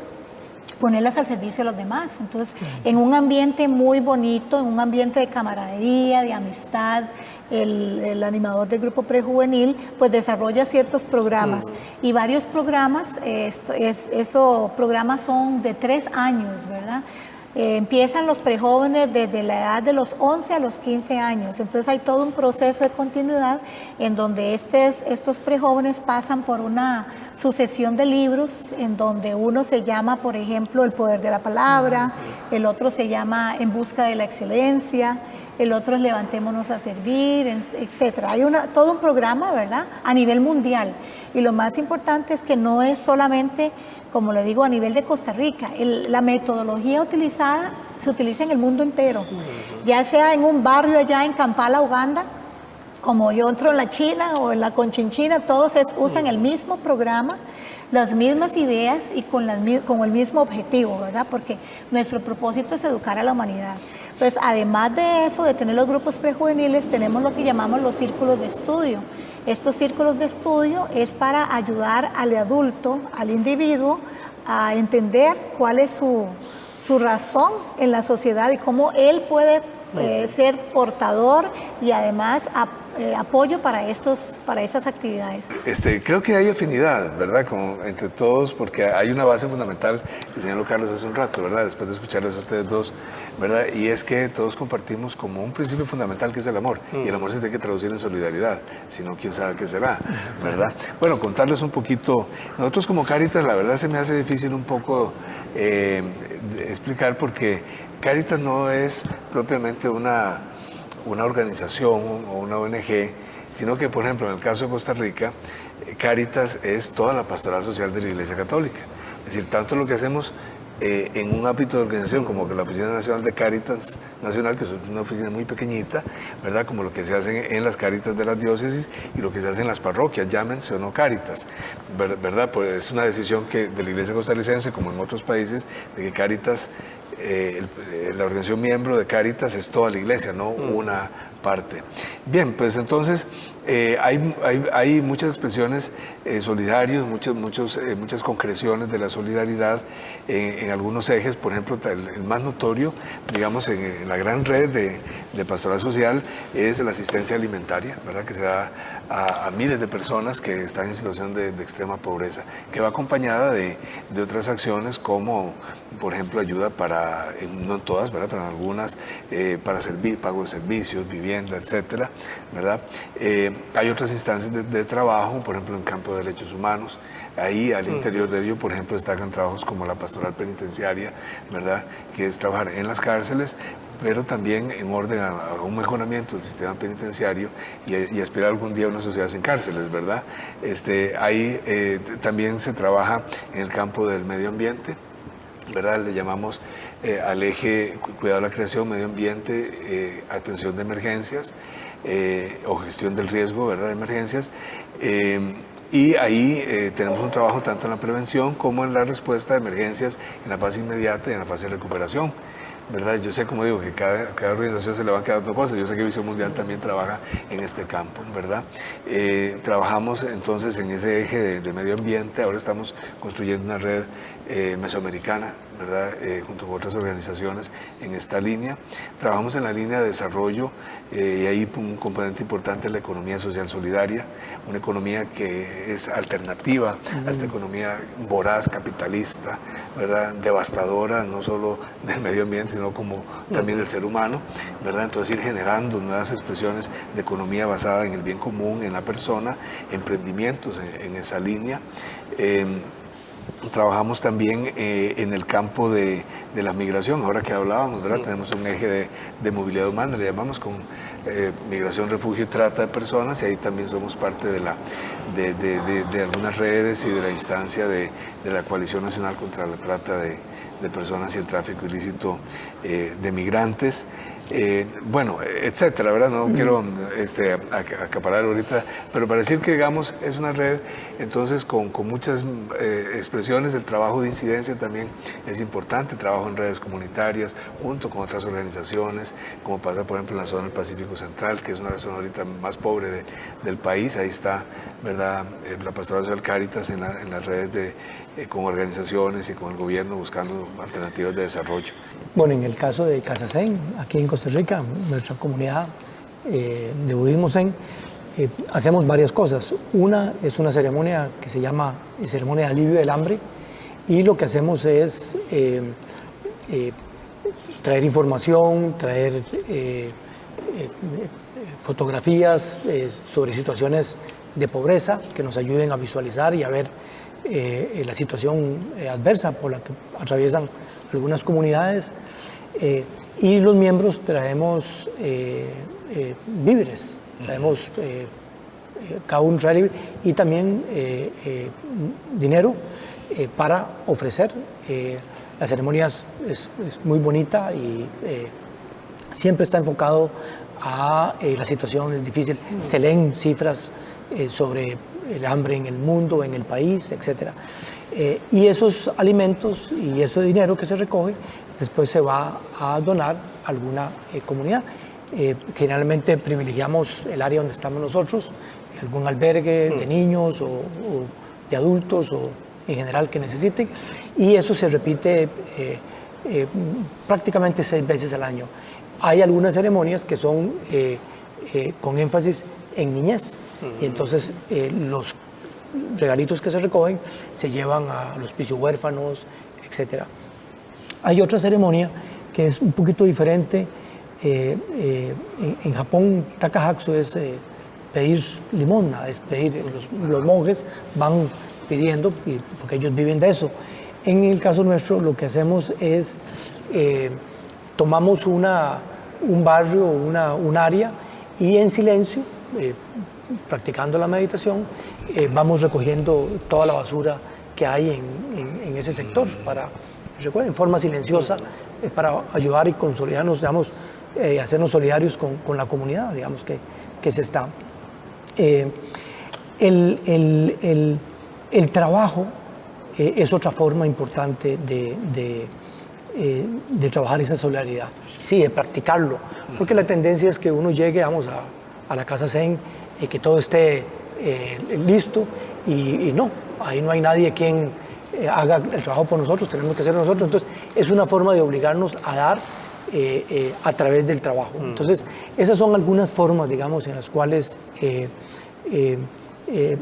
ponerlas al servicio de los demás. Entonces, en un ambiente muy bonito, en un ambiente de camaradería, de amistad, el animador del grupo prejuvenil pues desarrolla ciertos programas y varios programas, esos programas son de 3 años, ¿verdad? Empiezan los prejóvenes desde la edad de los 11 a los 15 años. Entonces hay todo un proceso de continuidad en donde estos prejóvenes pasan por una sucesión de libros en donde uno se llama, por ejemplo, El poder de la palabra, el otro se llama En busca de la excelencia, el otro es Levantémonos a servir, etc. Hay todo un programa, ¿verdad?, a nivel mundial. Y lo más importante es que no es solamente, como le digo, a nivel de Costa Rica. La metodología utilizada se utiliza en el mundo entero, ya sea en un barrio allá en Kampala, Uganda, como yo entro en la China o en la Conchinchina, todos usan el mismo programa, las mismas ideas y con el mismo objetivo, ¿verdad? Porque nuestro propósito es educar a la humanidad. Entonces, además de eso, de tener los grupos prejuveniles, tenemos lo que llamamos los círculos de estudio. Estos círculos de estudio es para ayudar al adulto, al individuo, a entender cuál es su razón en la sociedad y cómo él puede ser portador y además apoyo para esas actividades. Creo que hay afinidad, ¿verdad?, entre todos, porque hay una base fundamental que señaló Carlos hace un rato, ¿verdad?, después de escucharles a ustedes dos, ¿verdad?, y es que todos compartimos como un principio fundamental que es el amor, y el amor se tiene que traducir en solidaridad, si no, quién sabe qué será, ¿verdad? Bueno, contarles un poquito, nosotros como Cáritas, la verdad se me hace difícil un poco explicar, porque Cáritas no es propiamente una organización o una ONG, sino que, por ejemplo, en el caso de Costa Rica, Cáritas es toda la pastoral social de la Iglesia Católica. Es decir, tanto lo que hacemos en un ámbito de organización como que la Oficina Nacional de Cáritas Nacional, que es una oficina muy pequeñita, ¿verdad?, como lo que se hace en las Cáritas de las diócesis y lo que se hace en las parroquias, llámense o no Cáritas, ¿verdad? Pues es una decisión de la Iglesia costarricense, como en otros países, de que Cáritas, la organización miembro de Cáritas es toda la Iglesia, no una parte. Bien, pues entonces hay muchas expresiones solidarias, muchas concreciones de la solidaridad en algunos ejes. Por ejemplo, el más notorio, digamos, en la gran red de pastoral social es la asistencia alimentaria, ¿verdad?, que se da a miles de personas que están en situación de extrema pobreza, que va acompañada de otras acciones como, por ejemplo, ayuda para, no en todas, ¿verdad?, pero en algunas, para pago de servicios, vivienda, etcétera, ¿verdad? Hay otras instancias de trabajo, por ejemplo, en campo de derechos humanos. Ahí, al interior de ello, por ejemplo, destacan trabajos como la pastoral penitenciaria, ¿verdad?, que es trabajar en las cárceles, pero también en orden a un mejoramiento del sistema penitenciario y aspirar algún día a una sociedad sin cárceles, ¿verdad? Ahí también se trabaja en el campo del medio ambiente, ¿verdad? Le llamamos al eje cuidado de la creación, medio ambiente, atención de emergencias o gestión del riesgo, ¿verdad?, de emergencias. Y ahí tenemos un trabajo tanto en la prevención como en la respuesta a emergencias en la fase inmediata y en la fase de recuperación, ¿verdad? Yo sé, como digo, que cada organización se le van quedando cosas. Yo sé que Visión Mundial también trabaja en este campo, ¿verdad? Trabajamos entonces en ese eje de medio ambiente. Ahora estamos construyendo una red mesoamericana, ¿verdad?, junto con otras organizaciones en esta línea. Trabajamos en la línea de desarrollo y ahí un componente importante es la economía social solidaria, una economía que es alternativa a esta economía voraz, capitalista, ¿verdad?, devastadora, no solo del medio ambiente, sino como también del ser humano, ¿verdad? Entonces ir generando nuevas expresiones de economía basada en el bien común, en la persona, emprendimientos en esa línea. Trabajamos también en el campo de la migración, ahora que hablábamos, ¿verdad? Tenemos un eje de movilidad humana, le llamamos con migración, refugio y trata de personas, y ahí también somos parte de algunas redes y de la instancia de la Coalición Nacional contra la Trata de Personas y el Tráfico Ilícito de Migrantes. Bueno, etcétera, ¿verdad? No quiero acaparar ahorita, pero para decir que, digamos, es una red, entonces, con muchas expresiones. El trabajo de incidencia también es importante, trabajo en redes comunitarias, junto con otras organizaciones, como pasa, por ejemplo, en la zona del Pacífico Central, que es una zona ahorita más pobre del país. Ahí está, ¿verdad?, la Pastoral Social Cáritas en las redes con organizaciones y con el gobierno buscando alternativas de desarrollo. Bueno, en el caso de Casa Zen, aquí en Costa Rica, nuestra comunidad de budismo Zen, hacemos varias cosas. Una es una ceremonia que se llama ceremonia de alivio del hambre, y lo que hacemos es traer información, traer fotografías sobre situaciones de pobreza que nos ayuden a visualizar y a ver la situación adversa por la que atraviesan algunas comunidades. Y los miembros traemos víveres, traemos cada uno trae libre y también dinero para ofrecer. La ceremonia es muy bonita y siempre está enfocado a la situación difícil. Se leen cifras sobre el hambre en el mundo, en el país, etc. Y esos alimentos y ese dinero que se recoge después se va a donar a alguna comunidad. Generalmente privilegiamos el área donde estamos nosotros, algún albergue de niños o de adultos o en general que necesiten, y eso se repite prácticamente 6 veces al año. Hay algunas ceremonias que son con énfasis en niñez, y entonces los regalitos que se recogen se llevan a los hospicios huérfanos, etc. Hay otra ceremonia que es un poquito diferente. En Japón, takahatsu es pedir limosna, es pedir, los monjes van pidiendo, porque ellos viven de eso. En el caso nuestro, lo que hacemos es, tomamos un barrio, un área, y en silencio, practicando la meditación, vamos recogiendo toda la basura que hay en ese sector, en forma silenciosa, para ayudar y consolidarnos, digamos, hacernos solidarios con la comunidad, digamos, que se está. El trabajo es otra forma importante de trabajar esa solidaridad, sí, de practicarlo, porque la tendencia es que uno llegue, vamos, a la casa Zen y que todo esté listo, y no, ahí no hay nadie quien haga el trabajo por nosotros, tenemos que hacerlo nosotros. Entonces es una forma de obligarnos a dar a través del trabajo. Entonces esas son algunas formas, digamos, en las cuales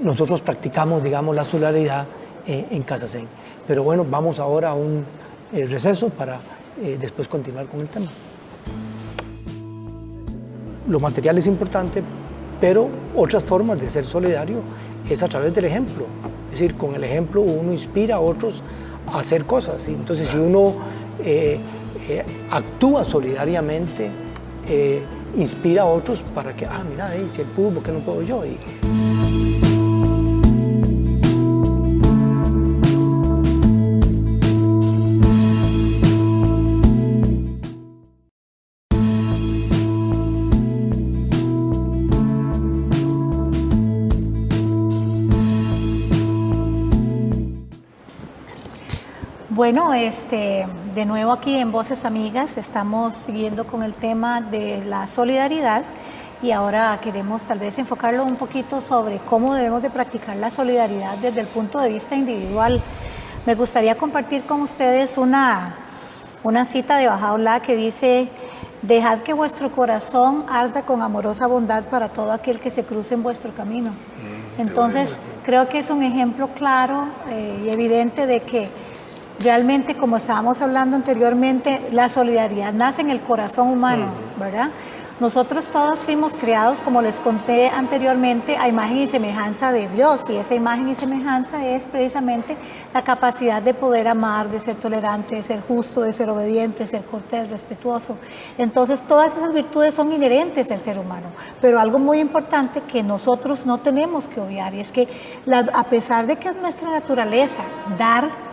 nosotros practicamos, digamos, la solidaridad en Casa Zen. Pero bueno, vamos ahora a un receso para después continuar con el tema. Lo material es importante, pero otras formas de ser solidario es a través del ejemplo. Es decir, con el ejemplo uno inspira a otros a hacer cosas, ¿sí? Entonces, si uno actúa solidariamente, inspira a otros para que, mira, si él pudo, ¿por qué no puedo yo? Bueno, de nuevo aquí en Voces Amigas estamos siguiendo con el tema de la solidaridad, y ahora queremos tal vez enfocarlo un poquito sobre cómo debemos de practicar la solidaridad desde el punto de vista individual. Me gustaría compartir con ustedes una cita de Bahá'u'lláh que dice: dejad que vuestro corazón arda con amorosa bondad para todo aquel que se cruce en vuestro camino. Entonces, creo que es un ejemplo claro y evidente de que realmente, como estábamos hablando anteriormente, la solidaridad nace en el corazón humano, ¿verdad? Nosotros todos fuimos creados, como les conté anteriormente, a imagen y semejanza de Dios, y esa imagen y semejanza es precisamente la capacidad de poder amar, de ser tolerante, de ser justo, de ser obediente, de ser cortés, respetuoso. Entonces, todas esas virtudes son inherentes del ser humano, pero algo muy importante que nosotros no tenemos que obviar, y es que a pesar de que es nuestra naturaleza dar,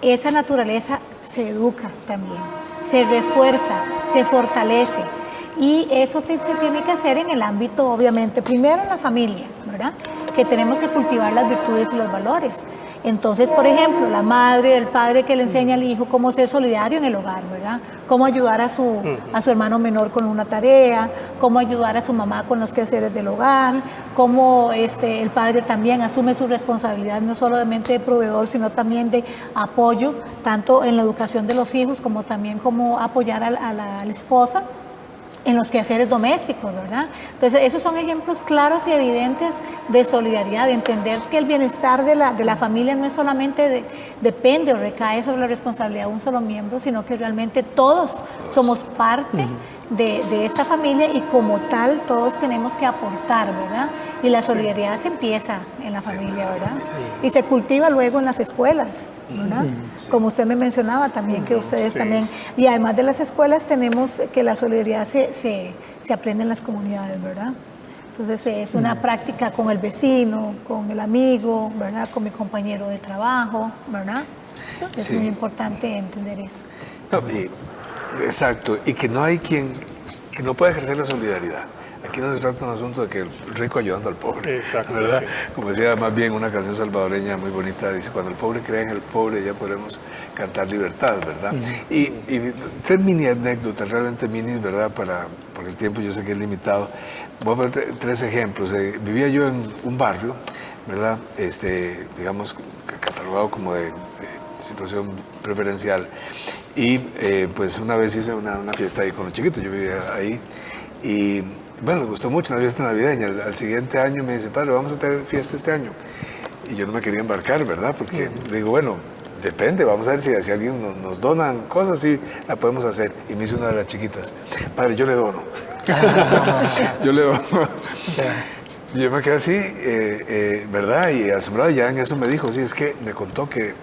esa naturaleza se educa también, se refuerza, se fortalece, y eso se tiene que hacer en el ámbito, obviamente, primero en la familia, ¿verdad? Que tenemos que cultivar las virtudes y los valores. Entonces, por ejemplo, la madre, el padre que le enseña al hijo cómo ser solidario en el hogar, ¿verdad? Cómo ayudar a su hermano menor con una tarea, cómo ayudar a su mamá con los quehaceres del hogar, cómo el padre también asume su responsabilidad no solamente de proveedor, sino también de apoyo, tanto en la educación de los hijos como también como apoyar a la esposa. en los quehaceres domésticos, ¿verdad? Entonces, esos son ejemplos claros y evidentes de solidaridad, de entender que el bienestar de la familia no es solamente depende o recae sobre la responsabilidad de un solo miembro, sino que realmente todos somos parte de esta familia y como tal todos tenemos que aportar, ¿verdad? Y la solidaridad se empieza en la familia, ¿verdad? Y se cultiva luego en las escuelas, ¿verdad? Como usted me mencionaba también, que ustedes también, y además de las escuelas tenemos que la solidaridad se aprende en las comunidades, ¿verdad? Entonces es una práctica con el vecino, con el amigo, ¿verdad? Con mi compañero de trabajo, ¿verdad? Es muy importante entender eso. No, exacto, y que no hay quien que no pueda ejercer la solidaridad. Aquí no se trata de un asunto de que el rico ayudando al pobre, exacto, ¿verdad? Sí. Como decía más bien una canción salvadoreña muy bonita, dice, cuando el pobre cree en el pobre ya podremos cantar libertad, ¿verdad? Y tres mini anécdotas, realmente minis, ¿verdad? Porque el tiempo yo sé que es limitado. Voy a poner tres ejemplos. Vivía yo en un barrio, ¿verdad? Digamos, catalogado como de situación preferencial. Y pues una vez hice una fiesta ahí con los chiquitos, yo vivía ahí. Y bueno, me gustó mucho una fiesta navideña. Al siguiente año me dice, padre, vamos a tener fiesta este año. Y yo no me quería embarcar, ¿verdad? Porque digo, bueno, depende, vamos a ver si alguien nos donan cosas, sí, la podemos hacer. Y me dice una de las chiquitas, padre, yo le dono. Yo le dono. Y yo me quedé así, ¿verdad? Y asombrado, ya en eso me dijo, sí, es que me contó que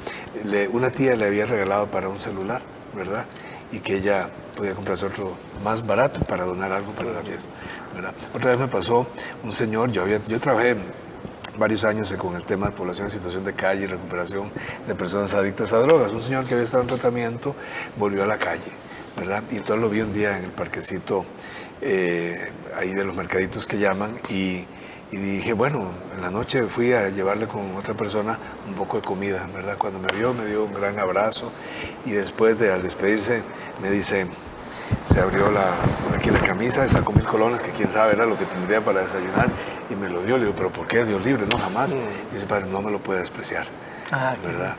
una tía le había regalado para un celular, ¿verdad? Y que ella podía comprarse otro más barato para donar algo para la fiesta, ¿verdad? Otra vez me pasó un señor, yo trabajé varios años con el tema de población en situación de calle y recuperación de personas adictas a drogas. Un señor que había estado en tratamiento volvió a la calle, ¿verdad? Y entonces lo vi un día en el parquecito ahí de los mercaditos que llaman y dije, bueno, en la noche fui a llevarle con otra persona un poco de comida, ¿verdad? Cuando me vio, me dio un gran abrazo y después al despedirse me dice, se abrió aquí la camisa y sacó 1000 colones, que quién sabe era lo que tendría para desayunar, y me lo dio. Le digo, ¿pero por qué? Dios libre, no, jamás. Y dice, padre, no me lo puede despreciar, ¿verdad?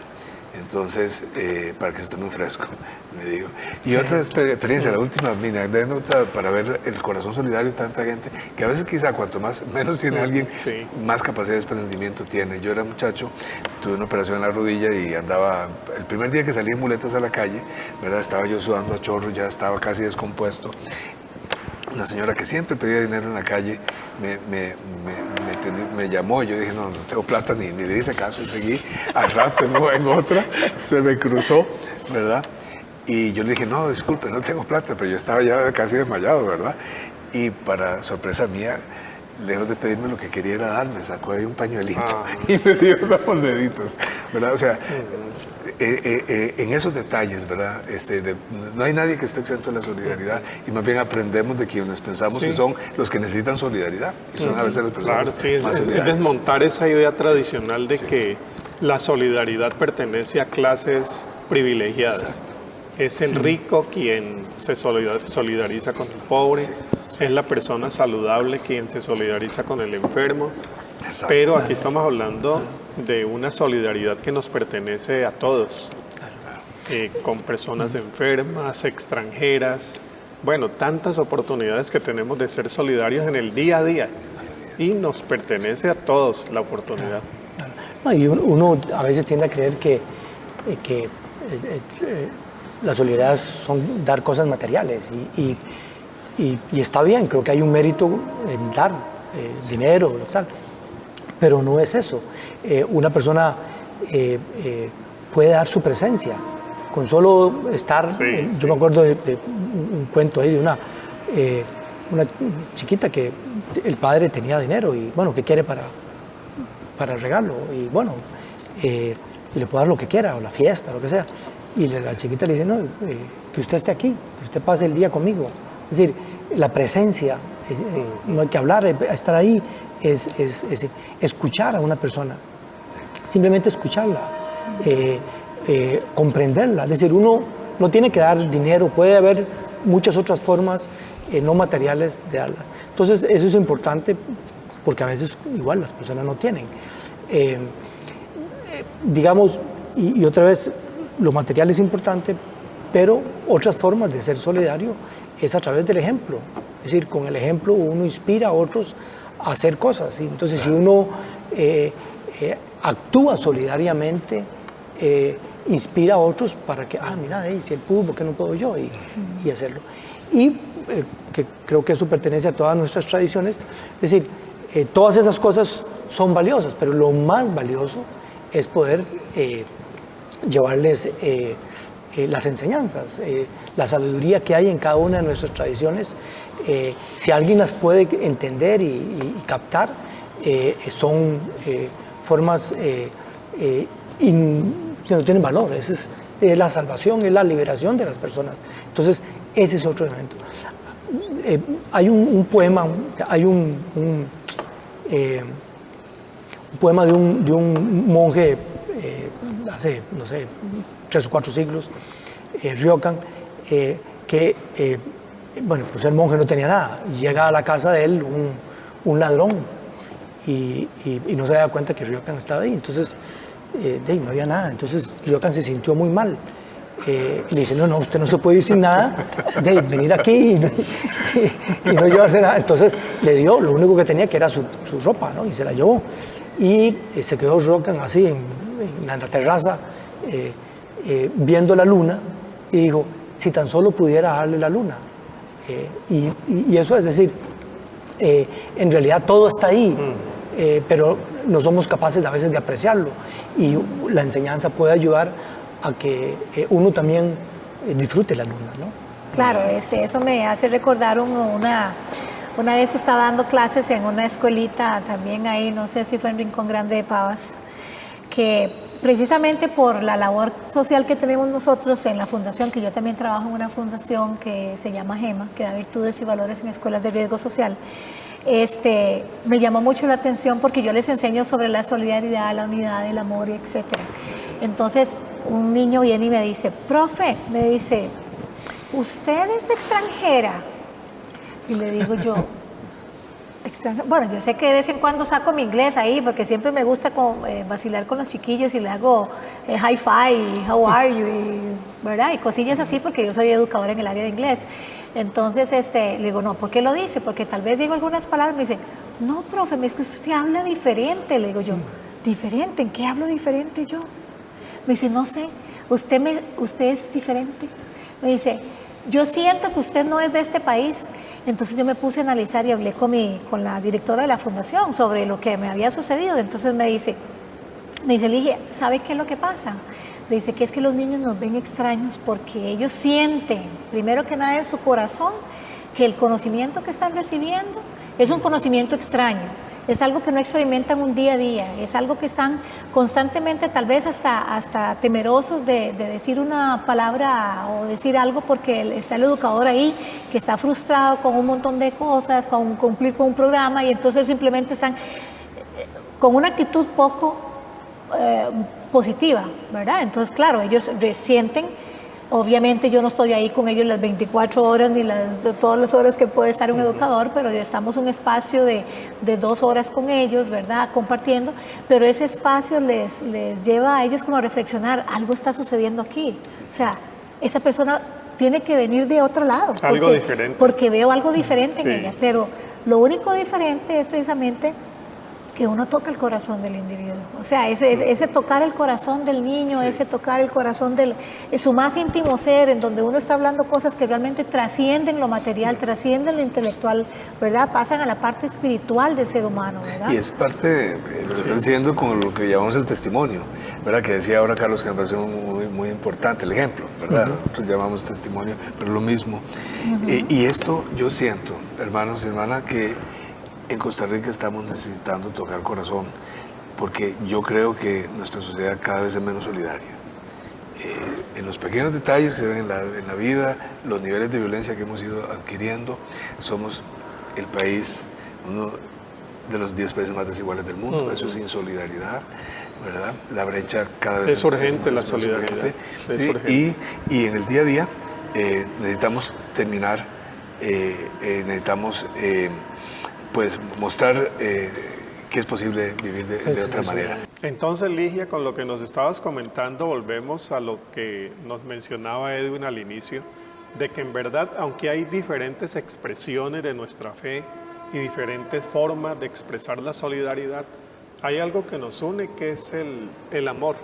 Entonces, para que se tome un fresco, me digo. Y otra experiencia, la última, mira, anécdota para ver el corazón solidario de tanta gente, que a veces quizá cuanto menos tiene alguien, más capacidad de desprendimiento tiene. Yo era muchacho, tuve una operación en la rodilla y andaba, el primer día que salí en muletas a la calle, ¿verdad? Estaba yo sudando a chorro, ya estaba casi descompuesto. Una señora que siempre pedía dinero en la calle me llamó y yo dije, no tengo plata, ni le hice caso, y seguí. Al rato en otra se me cruzó, ¿verdad? Y yo le dije, no, disculpe, no tengo plata, pero yo estaba ya casi desmayado, ¿verdad? Y para sorpresa mía, lejos de pedirme lo que quería era darme, sacó ahí un pañuelito y me dio unas moneditas, ¿verdad? O sea, en esos detalles, ¿verdad? No hay nadie que esté exento de la solidaridad y más bien aprendemos de quienes pensamos que son los que necesitan solidaridad y son a veces las personas más solidarias. Es desmontar esa idea tradicional de que la solidaridad pertenece a clases privilegiadas. Exacto. Es el rico quien se solidariza con el pobre, es la persona saludable quien se solidariza con el enfermo. Exacto. Pero aquí estamos hablando de una solidaridad que nos pertenece a todos, con personas enfermas, extranjeras, bueno, tantas oportunidades que tenemos de ser solidarios en el día a día y nos pertenece a todos la oportunidad. No, y uno a veces tiende a creer que la solidaridad son dar cosas materiales y está bien, creo que hay un mérito en dar dinero, tal. Pero no es eso. Una persona puede dar su presencia. Con solo estar, yo me acuerdo de un cuento ahí de una chiquita que el padre tenía dinero y bueno, ¿qué quiere para el regalo? Y bueno, y le puede dar lo que quiera, o la fiesta, lo que sea. Y la chiquita le dice, no, que usted esté aquí, que usted pase el día conmigo. Es decir, la presencia, no hay que hablar, estar ahí. Es escuchar a una persona, simplemente escucharla, comprenderla. Es decir, uno no tiene que dar dinero, puede haber muchas otras formas no materiales de darla. Entonces, eso es importante porque a veces igual las personas no tienen. Digamos, y otra vez, lo material es importante, pero otras formas de ser solidario es a través del ejemplo. Es decir, con el ejemplo uno inspira a otros a hacer cosas, ¿sí? Entonces, si uno actúa solidariamente, inspira a otros para que, mira, si él pudo, ¿por qué no puedo yo? Y hacerlo. Y que creo que eso pertenece a todas nuestras tradiciones. Es decir, todas esas cosas son valiosas, pero lo más valioso es poder llevarles las enseñanzas, la sabiduría que hay en cada una de nuestras tradiciones. Si alguien las puede entender y captar, son formas que no tienen valor. Esa es la salvación, es la liberación de las personas. Entonces, ese es otro elemento. Hay un poema, hay un poema de un monje hace, no sé, 3 o 4 siglos, Ryokan, que, bueno, pues el monje no tenía nada. Llega a la casa de él un ladrón y no se da cuenta que Ryokan estaba ahí. Entonces, no había nada. Entonces, Ryokan se sintió muy mal. Y le dice, no, usted no se puede ir sin nada, venir aquí y no llevarse nada. Entonces, le dio lo único que tenía, que era su ropa, ¿no? Y se la llevó. Y se quedó Ryokan así en la terraza, viendo la luna, y dijo, si tan solo pudiera darle la luna. Y eso es decir, en realidad todo está ahí, pero no somos capaces a veces de apreciarlo, y la enseñanza puede ayudar a que uno también disfrute la luna, ¿no? Claro, eso me hace recordar una vez estaba dando clases en una escuelita también ahí, no sé si fue en Rincón Grande de Pavas, que precisamente por la labor social que tenemos nosotros en la fundación, que yo también trabajo en una fundación que se llama GEMA, que da virtudes y valores en escuelas de riesgo social, me llamó mucho la atención porque yo les enseño sobre la solidaridad, la unidad, el amor, etc. Entonces, un niño viene y me dice, profe, ¿usted es extranjera? Y le digo yo, bueno, yo sé que de vez en cuando saco mi inglés ahí, porque siempre me gusta vacilar con los chiquillos y le hago hi-fi, how are you, ¿verdad? Y cosillas así, porque yo soy educadora en el área de inglés. Entonces, le digo, no, ¿por qué lo dice? Porque tal vez digo algunas palabras, me dice, no, profe, es que usted habla diferente. Le digo yo, ¿diferente? ¿En qué hablo diferente yo? Me dice, no sé, usted es diferente. Me dice, yo siento que usted no es de este país. Entonces yo me puse a analizar y hablé con la directora de la fundación sobre lo que me había sucedido. Entonces me dice, Ligia, ¿sabe qué es lo que pasa? Le dice que es que los niños nos ven extraños porque ellos sienten, primero que nada en su corazón, que el conocimiento que están recibiendo es un conocimiento extraño. Es algo que no experimentan un día a día, es algo que están constantemente tal vez hasta temerosos de decir una palabra o decir algo porque está el educador ahí que está frustrado con un montón de cosas, con cumplir con un programa, y entonces simplemente están con una actitud poco positiva, ¿verdad? Entonces, claro, ellos resienten. Obviamente yo no estoy ahí con ellos las 24 horas ni todas las horas que puede estar un educador, pero estamos un espacio de 2 horas con ellos, ¿verdad? Compartiendo, pero ese espacio les lleva a ellos como a reflexionar, algo está sucediendo aquí. O sea, esa persona tiene que venir de otro lado. Algo diferente. Porque veo algo diferente en ella, pero lo único diferente es precisamente que uno toca el corazón del individuo. O sea, ese tocar el corazón del niño, ese tocar el corazón de su más íntimo ser, en donde uno está hablando cosas que realmente trascienden lo material, trascienden lo intelectual, ¿verdad? Pasan a la parte espiritual del ser humano, ¿verdad? Y es parte, lo que están diciendo con lo que llamamos el testimonio, ¿verdad? Que decía ahora Carlos, que me parece muy, muy importante, el ejemplo, ¿verdad? Nosotros llamamos testimonio, pero lo mismo. Y esto yo siento, hermanos y hermanas, que en Costa Rica estamos necesitando tocar corazón, porque yo creo que nuestra sociedad cada vez es menos solidaria. En los pequeños detalles que se ven en la vida, los niveles de violencia que hemos ido adquiriendo, somos el país, uno de los 10 países más desiguales del mundo. Eso es insolidaridad, ¿verdad? La brecha cada vez es urgente, la solidaridad. Es urgente. Y en el día a día necesitamos terminar, necesitamos pues mostrar que es posible vivir de otra manera. Entonces, Ligia, con lo que nos estabas comentando, volvemos a lo que nos mencionaba Edwin al inicio, de que en verdad, aunque hay diferentes expresiones de nuestra fe y diferentes formas de expresar la solidaridad, hay algo que nos une, que es el amor.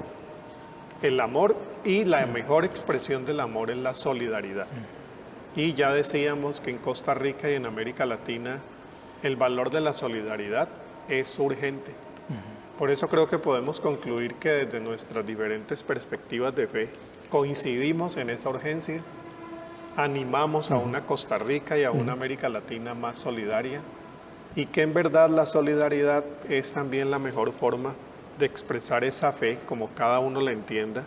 El amor, y la mejor expresión del amor es la solidaridad. Y ya decíamos que en Costa Rica y en América Latina el valor de la solidaridad es urgente. Por eso creo que podemos concluir que desde nuestras diferentes perspectivas de fe coincidimos en esa urgencia, animamos a una Costa Rica y a una América Latina más solidaria, y que en verdad la solidaridad es también la mejor forma de expresar esa fe como cada uno la entienda,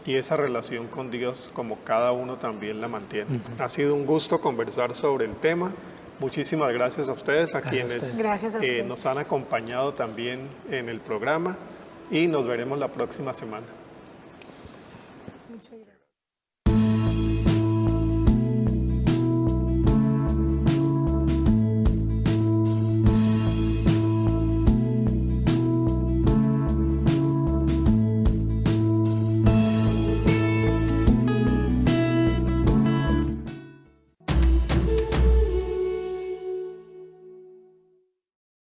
y esa relación con Dios como cada uno también la mantiene. Ha sido un gusto conversar sobre el tema. Muchísimas gracias a ustedes, a quienes nos han acompañado también en el programa, y nos veremos la próxima semana. Muchas gracias.